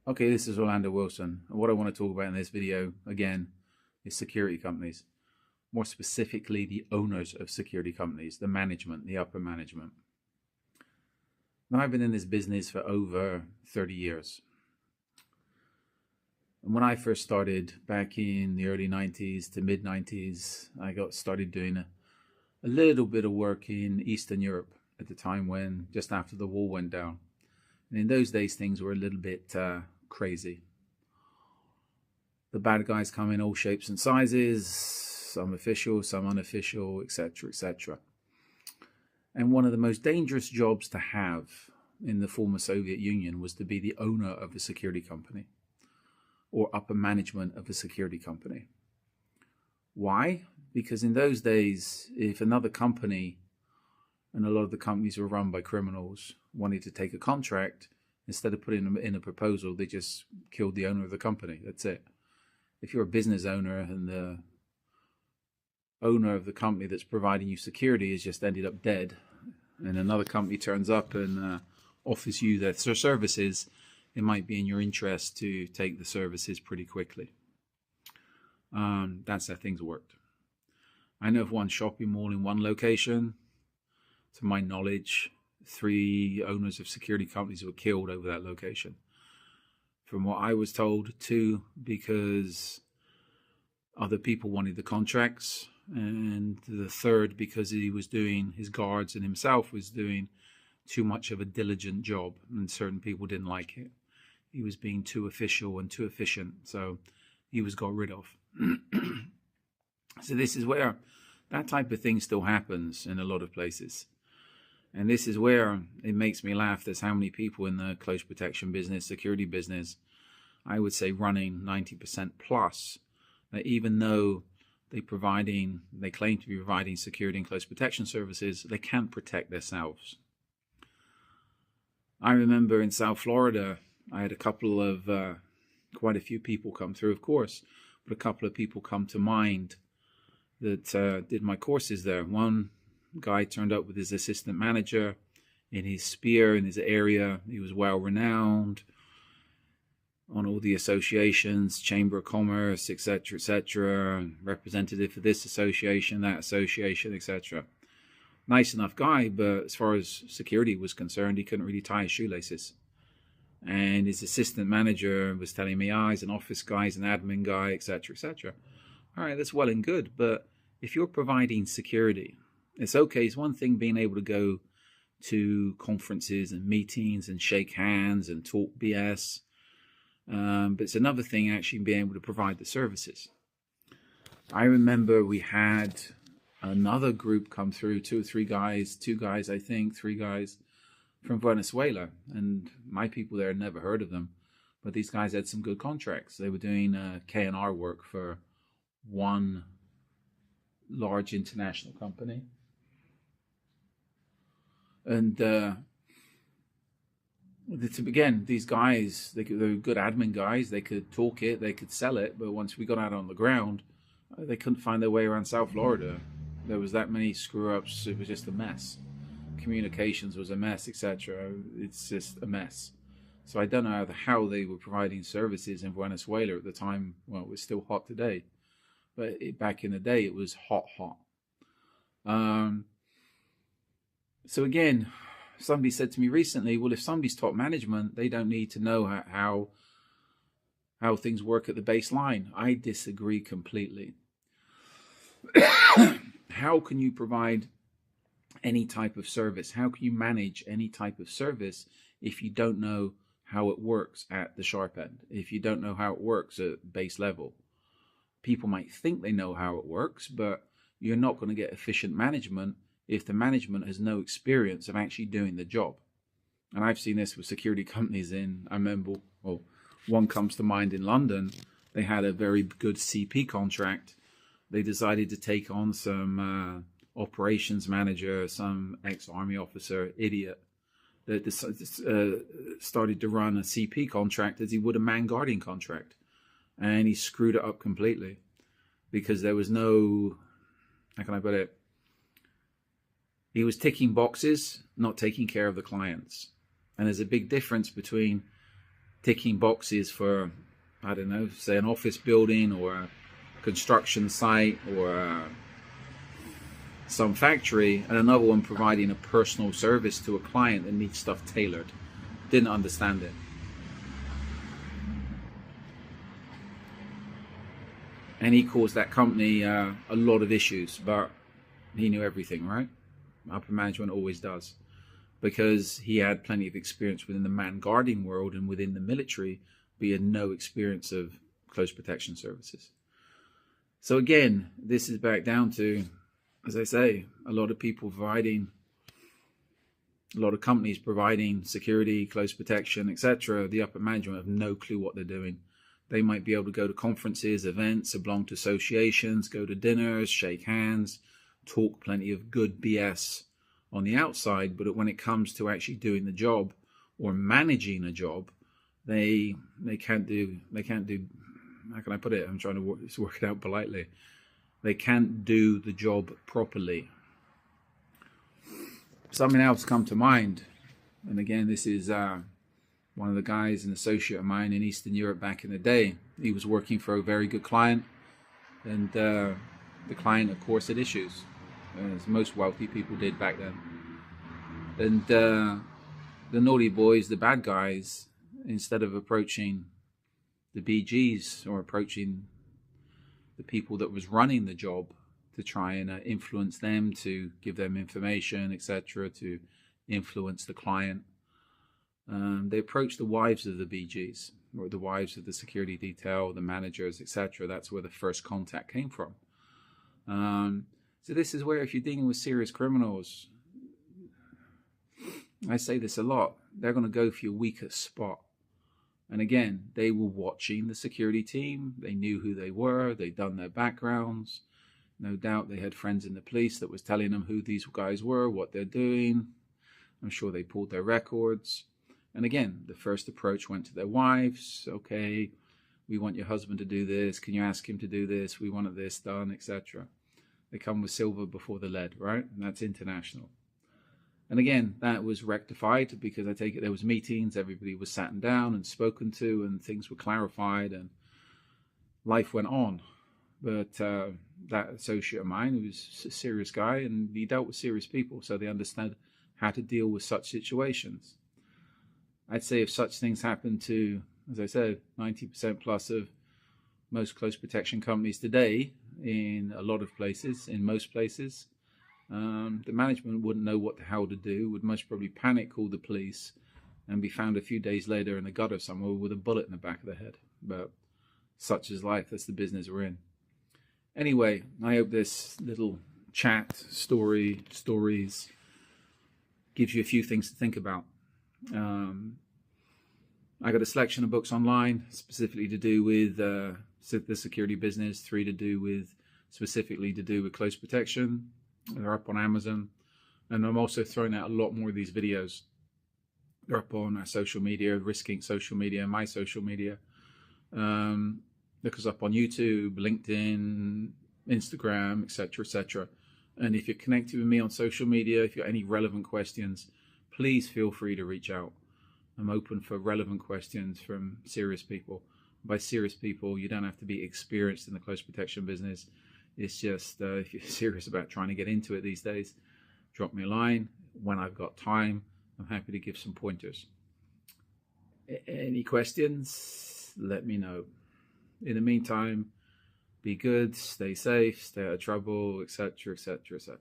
Okay, this is Orlando Wilson. And what I want to talk about in this video, again, is security companies. More specifically, the owners of security companies, the management, the upper management. Now, I've been in this business for over 30 years. And when I first started back in the early 90s to mid 90s, I got started doing a little bit of work in Eastern Europe at the time when, just after the wall went down. And in those days, things were a little bit crazy. The bad guys come in all shapes and sizes, some official, some unofficial, etc., etc. And one of the most dangerous jobs to have in the former Soviet Union was to be the owner of a security company or upper management of a security company. Why? Because in those days, if another company, and a lot of the companies were run by criminals, wanted to take a contract, instead of putting them in a proposal, they just killed the owner of the company. That's it. If you're a business owner and the owner of the company that's providing you security has just ended up dead, and another company turns up and offers you their services, it might be in your interest to take the services pretty quickly. That's how things worked. I know of one shopping mall in one location. To my knowledge, 3 owners of security companies were killed over that location. From what I was told, 2 because other people wanted the contracts, and the 3rd because his guards and himself was doing too much of a diligent job, and certain people didn't like it. He was being too official and too efficient, so he was got rid of. So this is where that type of thing still happens in a lot of places. And this is where it makes me laugh. There's how many people in the close protection business, security business, I would say running 90% plus, that even though they claim to be providing security and close protection services, they can't protect themselves. I remember in South Florida, I had a couple of, quite a few people come through, of course, but a couple of people come to mind that did my courses there. One guy turned up with his assistant manager in his sphere, in his area. He was well renowned on all the associations, Chamber of Commerce, etc., representative for this association, that association, etc. Nice enough guy, but as far as security was concerned, he couldn't really tie his shoelaces. And his assistant manager was telling me, he's an office guy, he's an admin guy, etc., etc. All right, that's well and good, but if you're providing security, it's okay. It's one thing being able to go to conferences and meetings and shake hands and talk BS, but it's another thing actually being able to provide the services. I remember we had another group come through, 2 or 3 guys, 2 guys, I think, 3 guys from Venezuela, and my people there had never heard of them, but these guys had some good contracts. They were doing K&R work for one large international company. And again, these guys, they were good admin guys. They could talk it, they could sell it, but once we got out on the ground, they couldn't find their way around South Florida. There was that many screw-ups. It was just a mess. Communications was a mess, etc. It's just a mess. So I don't know how they were providing services in Venezuela at the time. Well, it was still hot today, but back in the day, it was hot. So again, somebody said to me recently, well, if somebody's top management, they don't need to know how things work at the baseline. I disagree completely. How can you provide any type of service? How can you manage any type of service if you don't know how it works at the sharp end? If you don't know how it works at base level? People might think they know how it works, but you're not going to get efficient management if the management has no experience of actually doing the job. And I've seen this with security companies I remember, one comes to mind in London. They had a very good CP contract. They decided to take on some operations manager, some ex-army officer, idiot, that started to run a CP contract as he would a man guarding contract. And he screwed it up completely because there was no, how can I put it? He was ticking boxes, not taking care of the clients. And there's a big difference between ticking boxes for, I don't know, say an office building or a construction site or some factory, and another one providing a personal service to a client that needs stuff tailored. Didn't understand it. And he caused that company a lot of issues, but he knew everything, right? Upper management always does, because he had plenty of experience within the man guarding world and within the military, but he had no experience of close protection services. So again, this is back down to, as I say, a lot of companies providing security, close protection, etc. The upper management have no clue what they're doing. They might be able to go to conferences, events, belong to associations, go to dinners, shake hands, talk plenty of good BS on the outside, but when it comes to actually doing the job or managing a job, they can't do, how can I put it? I'm trying to work it out politely. They can't do the job properly. Something else come to mind, and again, this is one of the guys, an associate of mine in Eastern Europe back in the day. He was working for a very good client, and the client, of course, had issues, as most wealthy people did back then. And the naughty boys, the bad guys, instead of approaching the BGs or approaching the people that was running the job to try and influence them, to give them information, etc., to influence the client, they approached the wives of the BGs, or the wives of the security detail, the managers, etc. That's where the first contact came from. So this is where, if you're dealing with serious criminals, I say this a lot, they're going to go for your weakest spot. And again, they were watching the security team. They knew who they were. They'd done their backgrounds. No doubt they had friends in the police that was telling them who these guys were, what they're doing. I'm sure they pulled their records. And again, the first approach went to their wives. Okay, we want your husband to do this. Can you ask him to do this? We wanted this done, etc. They come with silver before the lead, right? And that's international. And again, that was rectified, because I take it there was meetings, everybody was sat down and spoken to, and things were clarified, and life went on. But that associate of mine, who was a serious guy, and he dealt with serious people, so they understand how to deal with such situations. I'd say if such things happen to, as I said, 90% plus of most close protection companies today, in a lot of places, in most places, the management wouldn't know what the hell to do, would most probably panic, call the police, and be found a few days later in a gutter somewhere with a bullet in the back of the head. But such is life. That's the business we're in. Anyway, I hope this little chat, stories, gives you a few things to think about. I got a selection of books online specifically to do with the security business, 3 to do with specifically to do with close protection. They're up on Amazon, and I'm also throwing out a lot more of these videos. They're up on our social media, Risking social media, my social media. Look us up on YouTube, LinkedIn, Instagram, etc., etc. And if you're connected with me on social media, if you've got any relevant questions, please feel free to reach out. I'm open for relevant questions from serious people. By serious people, you don't have to be experienced in the close protection business. It's just if you're serious about trying to get into it these days, drop me a line. When I've got time, I'm happy to give some pointers. Any questions? Let me know. In the meantime, be good, stay safe, stay out of trouble, etc., etc., etc.